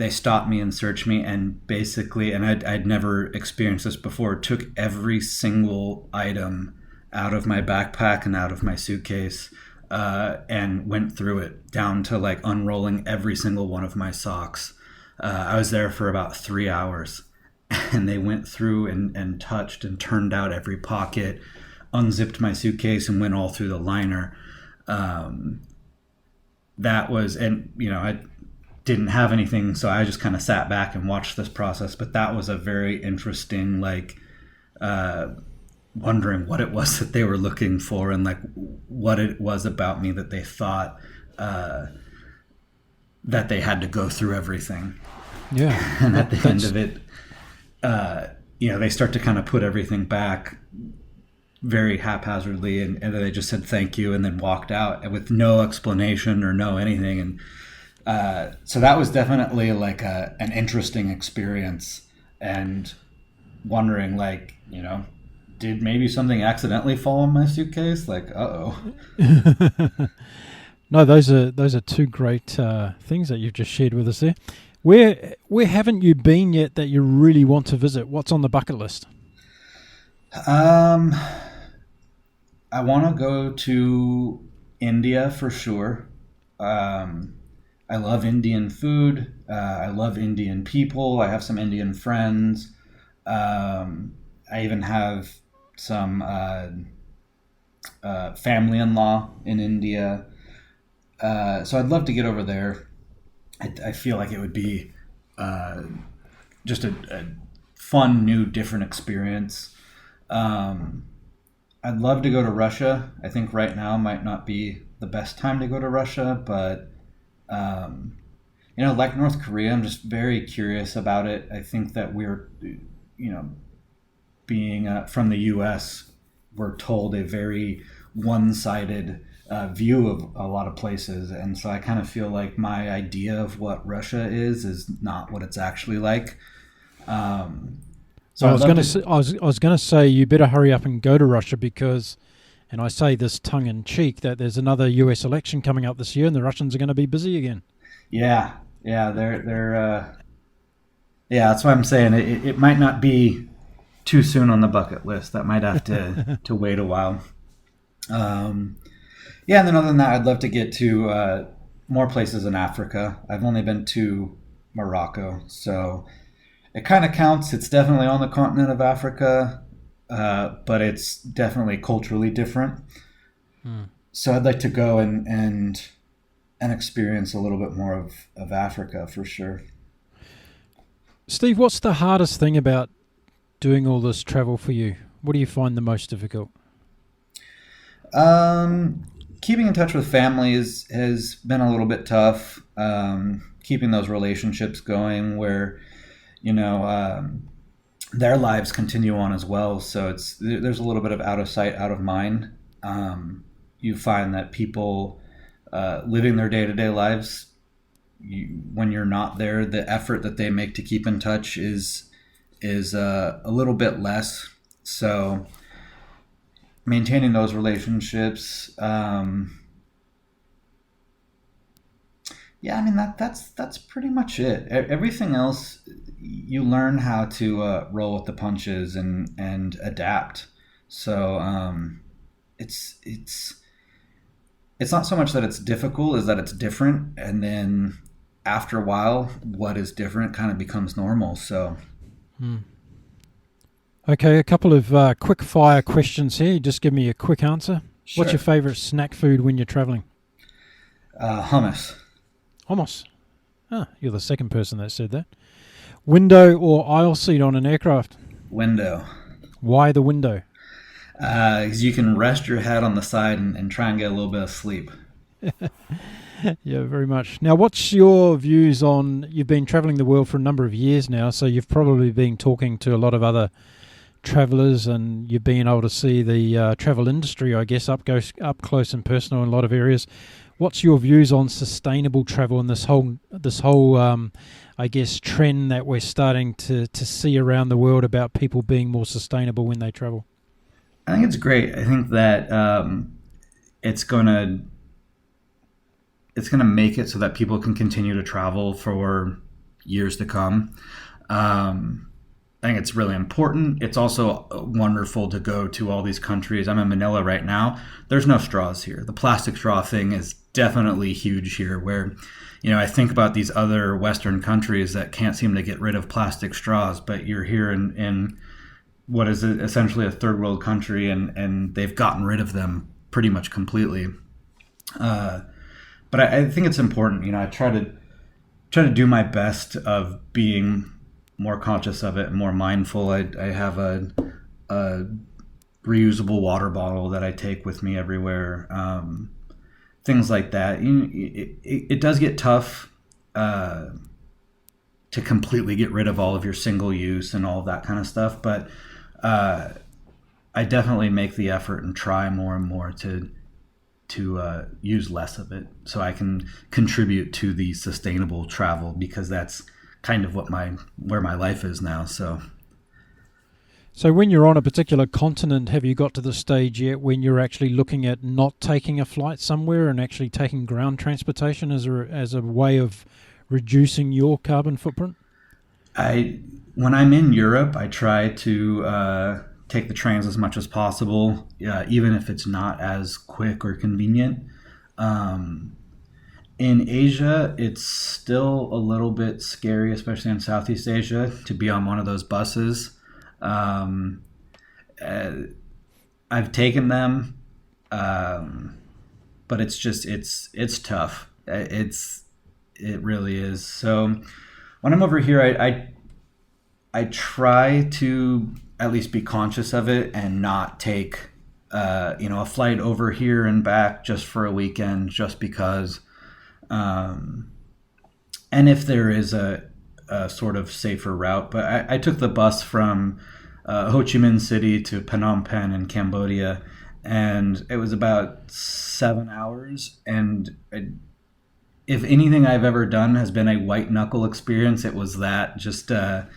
stopped me and searched me and basically, and I'd never experienced this before, took every single item out of my backpack and out of my suitcase and went through it down to like unrolling every single one of my socks. I was there for about 3 hours and they went through and touched and turned out every pocket, unzipped my suitcase and went all through the liner. That was, and I didn't have anything, so I just kind of sat back and watched this process. But that was a very interesting, like, wondering what it was that they were looking for and like what it was about me that they thought that they had to go through everything. Yeah. And at the end of it, they start to kind of put everything back very haphazardly, and then they just said thank you and then walked out with no explanation or no anything. And so that was definitely like an interesting experience, and wondering like, did maybe something accidentally fall in my suitcase? Like, uh-oh. No, those are 2 great things that you've just shared with us there. Where haven't you been yet that you really want to visit? What's on the bucket list? I want to go to India for sure. I love Indian food. I love Indian people. I have some Indian friends. I even have some family-in-law in India. So I'd love to get over there. I feel like it would be just a fun, new, different experience. I'd love to go to Russia. I think right now might not be the best time to go to Russia, but like North Korea, I'm just very curious about it. I think that we're, being from the U.S., we're told a very one-sided view of a lot of places, and so I kind of feel like my idea of what Russia is not what it's actually like. So Well, I was going to say you better hurry up and go to Russia because, and I say this tongue in cheek, that there's another U.S. election coming up this year, and the Russians are going to be busy again. Yeah, they're yeah. That's why I'm saying it might not be too soon on the bucket list. That might have to wait a while. Yeah, and then other than that, I'd love to get to more places in Africa. I've only been to Morocco, so it kind of counts. It's definitely on the continent of Africa, but it's definitely culturally different. So I'd like to go and experience a little bit more of Africa for sure. Steve, what's the hardest thing about doing all this travel for you? What do you find the most difficult? Keeping in touch with families has been a little bit tough. Keeping those relationships going where, their lives continue on as well. So there's a little bit of out of sight, out of mind. You find that people living their day-to-day lives, when you're not there, the effort that they make to keep in touch is a little bit less. So maintaining those relationships, yeah, I mean that's pretty much it. Everything else, you learn how to roll with the punches and adapt. So it's not so much that it's difficult as that it's different, and then after a while, what is different kind of becomes normal. So. Okay, a couple of quick fire questions here. Just give me a quick answer. Sure. What's your favourite snack food when you're travelling? Hummus. Hummus. Ah, you're the second person that said that. Window or aisle seat on an aircraft? Window. Why the window? Because you can rest your head on the side and try and get a little bit of sleep. Yeah, very much. Now, what's your views on, you've been travelling the world for a number of years now, so you've probably been talking to a lot of other travellers and you've been able to see the travel industry, I guess, up close and personal in a lot of areas. What's your views on sustainable travel and this whole I guess, trend that we're starting to see around the world about people being more sustainable when they travel? I think it's great. I think that it's gonna make it so that people can continue to travel for years to come. I think it's really important. It's also wonderful to go to all these countries. I'm in Manila right now. There's no straws here. The plastic straw thing is definitely huge here, where, I think about these other Western countries that can't seem to get rid of plastic straws, but you're here in what is essentially a third world country, and they've gotten rid of them pretty much completely. But I think it's important. I try to do my best of being more conscious of it and more mindful. I have a reusable water bottle that I take with me everywhere. Things like that. It does get tough to completely get rid of all of your single use and all of that kind of stuff, but I definitely make the effort and try more and more to use less of it so I can contribute to the sustainable travel, because that's kind of where my life is now. So when you're on a particular continent, have you got to the stage yet when you're actually looking at not taking a flight somewhere and actually taking ground transportation as a way of reducing your carbon footprint? When I'm in Europe, I try to take the trains as much as possible, even if it's not as quick or convenient. In Asia, it's still a little bit scary, especially in Southeast Asia, to be on one of those buses. I've taken them, but it's tough. It really is. So when I'm over here, I try to at least be conscious of it and not take a flight over here and back just for a weekend, just because. And if there is a sort of safer route, but I took the bus from Ho Chi Minh City to Phnom Penh in Cambodia, and it was about 7 hours. And if anything I've ever done has been a white knuckle experience, it was that. Just the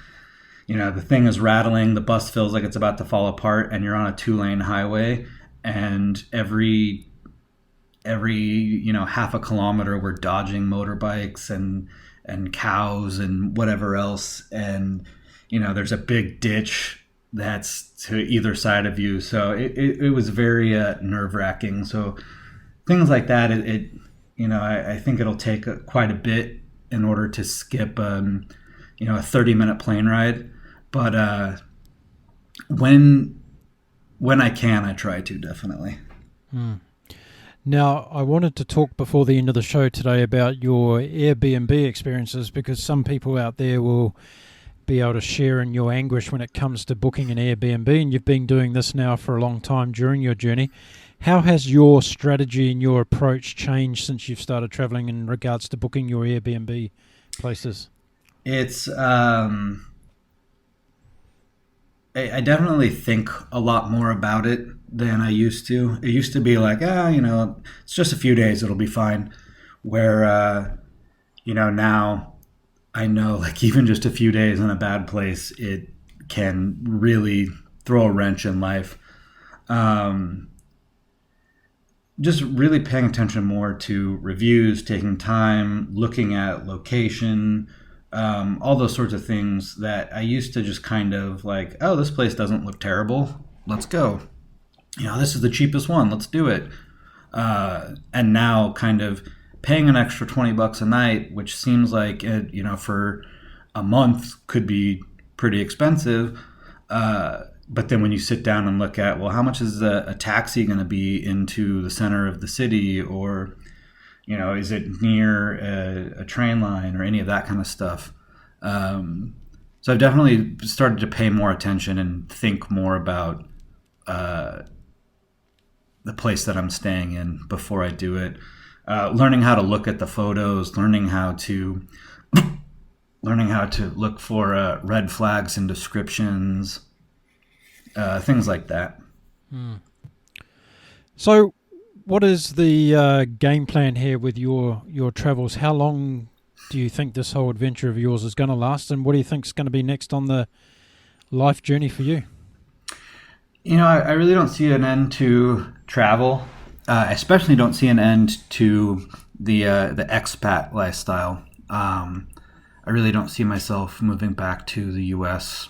thing is rattling, the bus feels like it's about to fall apart, and you're on a 2-lane highway, and every half a kilometer we're dodging motorbikes and cows and whatever else, and there's a big ditch that's to either side of you, so it was very nerve-wracking. So things like that, I think it'll take quite a bit in order to skip a 30-minute plane ride, but when I can, I try to, definitely. Now, I wanted to talk before the end of the show today about your Airbnb experiences, because some people out there will be able to share in your anguish when it comes to booking an Airbnb, and you've been doing this now for a long time during your journey. How has your strategy and your approach changed since you've started traveling in regards to booking your Airbnb places? It's I definitely think a lot more about it than I used to. It used to be like, it's just a few days, it'll be fine. Where, now I know, like, even just a few days in a bad place, it can really throw a wrench in life. Just really paying attention more to reviews, taking time, looking at location, all those sorts of things that I used to just kind of like, oh, this place doesn't look terrible, let's go. This is the cheapest one, let's do it. And now kind of paying an extra $20 a night, which seems like, for a month could be pretty expensive. But then when you sit down and look at, well, how much is a taxi going to be into the center of the city, or is it near a train line or any of that kind of stuff? So I've definitely started to pay more attention and think more about the place that I'm staying in before I do it. Learning how to look at the photos, learning how to look for red flags and descriptions, things like that. So what is the game plan here with your travels? How long do you think this whole adventure of yours is going to last, and what do you think is going to be next on the life journey for you? I really don't see an end to travel. I especially don't see an end to the expat lifestyle. I really don't see myself moving back to the U.S.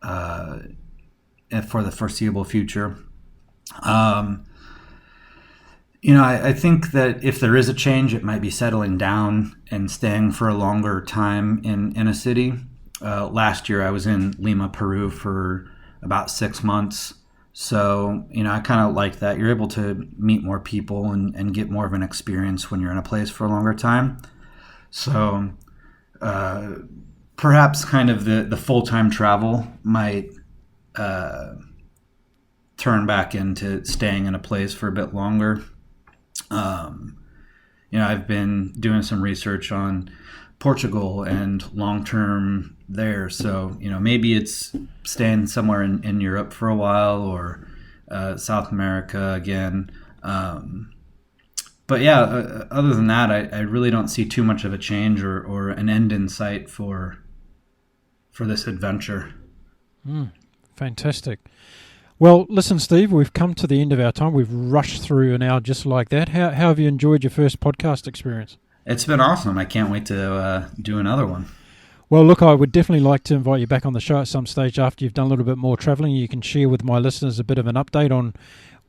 For the foreseeable future. I think that if there is a change, it might be settling down and staying for a longer time in a city. Last year I was in Lima, Peru for about 6 months. So, I kind of like that. You're able to meet more people and get more of an experience when you're in a place for a longer time. So, perhaps kind of the full-time travel might turn back into staying in a place for a bit longer. I've been doing some research on Portugal and long-term there. So, maybe it's staying somewhere in Europe for a while, or South America again. But yeah, other than that, I really don't see too much of a change or an end in sight for this adventure. Fantastic. Well, listen, Steve, we've come to the end of our time. We've rushed through an hour just like that. How have you enjoyed your first podcast experience? It's been awesome. I can't wait to do another one. Well, look, I would definitely like to invite you back on the show at some stage after you've done a little bit more travelling. You can share with my listeners a bit of an update on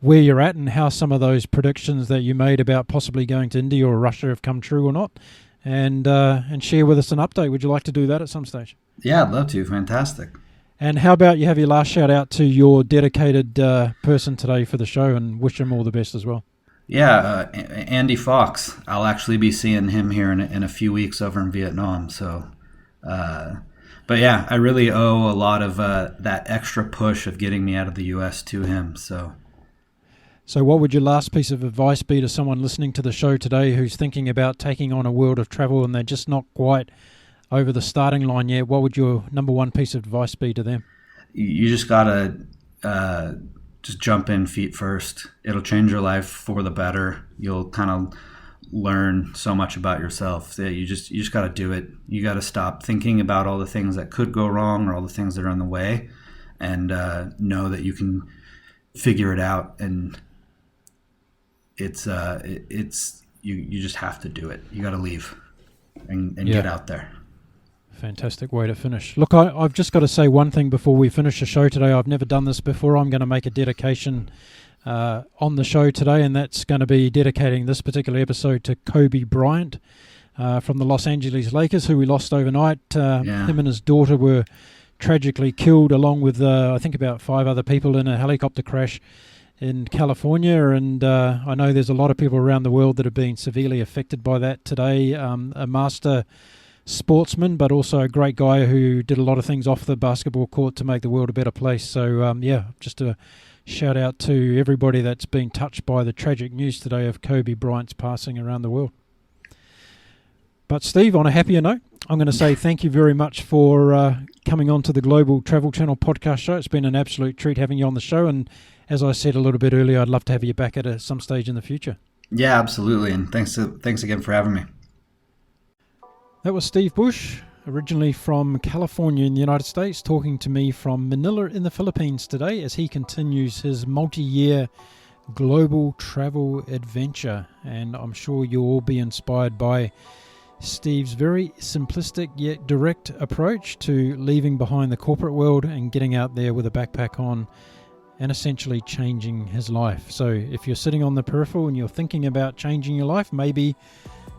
where you're at and how some of those predictions that you made about possibly going to India or Russia have come true or not, and share with us an update. Would you like to do that at some stage? Yeah, I'd love to. Fantastic. And how about you have your last shout out to your dedicated person today for the show, and wish him all the best as well. Yeah, Andy Fox. I'll actually be seeing him here in a few weeks over in Vietnam. So, but yeah, I really owe a lot of that extra push of getting me out of the U.S. to him. So what would your last piece of advice be to someone listening to the show today who's thinking about taking on a world of travel and they're just not quite over the starting line yet? What would your number one piece of advice be to them? You just got to just jump in feet first. It'll change your life for the better. You'll kind of learn so much about yourself that you just got to do it. You got to stop thinking about all the things that could go wrong or all the things that are in the way, and know that you can figure it out. And it's you just have to do it. You got to leave and get out there. Fantastic way to finish. Look, I've just got to say one thing before we finish the show today. I've never done this before. I'm going to make a dedication on the show today, and that's going to be dedicating this particular episode to Kobe Bryant from the Los Angeles Lakers, who we lost overnight. Him and his daughter were tragically killed, along with I think about 5 other people, in a helicopter crash in California. And I know there's a lot of people around the world that have been severely affected by that today. A master sportsman, but also a great guy who did a lot of things off the basketball court to make the world a better place. So just a shout out to everybody that's been touched by the tragic news today of Kobe Bryant's passing around the world. But Steve, on a happier note, I'm going to say thank you very much for coming on to the Global Travel Channel podcast show. It's been an absolute treat having you on the show, and as I said a little bit earlier, I'd love to have you back at some stage in the future. Yeah, absolutely, and thanks again for having me. That was Steve Busch, originally from California in the United States, talking to me from Manila in the Philippines today as he continues his multi-year global travel adventure. And I'm sure you'll all be inspired by Steve's very simplistic yet direct approach to leaving behind the corporate world and getting out there with a backpack on and essentially changing his life. So if you're sitting on the peripheral and you're thinking about changing your life, maybe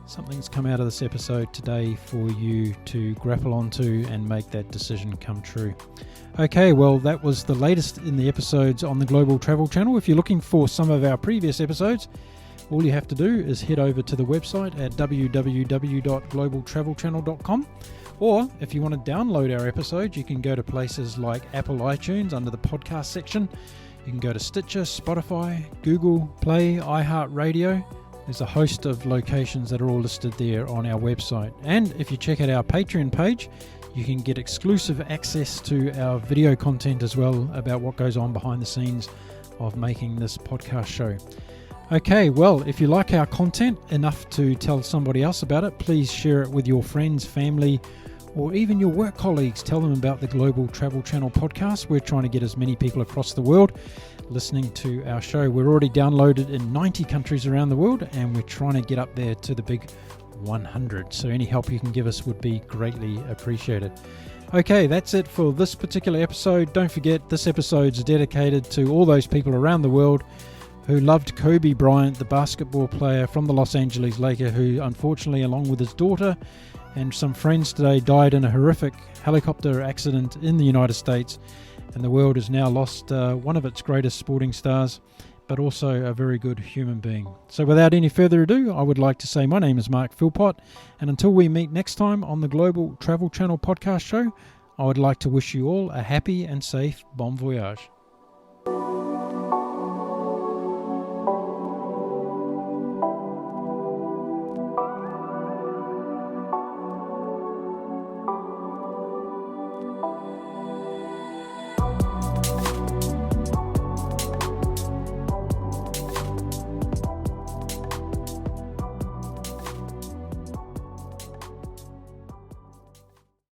something's come out of this episode today for you to grapple onto and make that decision come true. Okay, well, that was the latest in the episodes on the Global Travel Channel. If you're looking for some of our previous episodes, all you have to do is head over to the website at www.globaltravelchannel.com. Or if you want to download our episodes, you can go to places like Apple iTunes under the podcast section. You can go to Stitcher, Spotify, Google Play, iHeartRadio. There's a host of locations that are all listed there on our website. And if you check out our Patreon page, you can get exclusive access to our video content as well about what goes on behind the scenes of making this podcast show. Okay, well, if you like our content enough to tell somebody else about it, please share it with your friends, family, or even your work colleagues. Tell them about the Global Travel Channel podcast. We're trying to get as many people across the world listening to our show. We're already downloaded in 90 countries around the world, and we're trying to get up there to the big 100. So any help you can give us would be greatly appreciated. Okay, that's it for this particular episode. Don't forget, this episode's dedicated to all those people around the world who loved Kobe Bryant, the basketball player from the Los Angeles Lakers, who unfortunately, along with his daughter and some friends today, died in a horrific helicopter accident in the United States. And the world has now lost one of its greatest sporting stars, but also a very good human being. So without any further ado, I would like to say my name is Mark Philpott, and until we meet next time on the Global Travel Channel podcast show, I would like to wish you all a happy and safe bon voyage.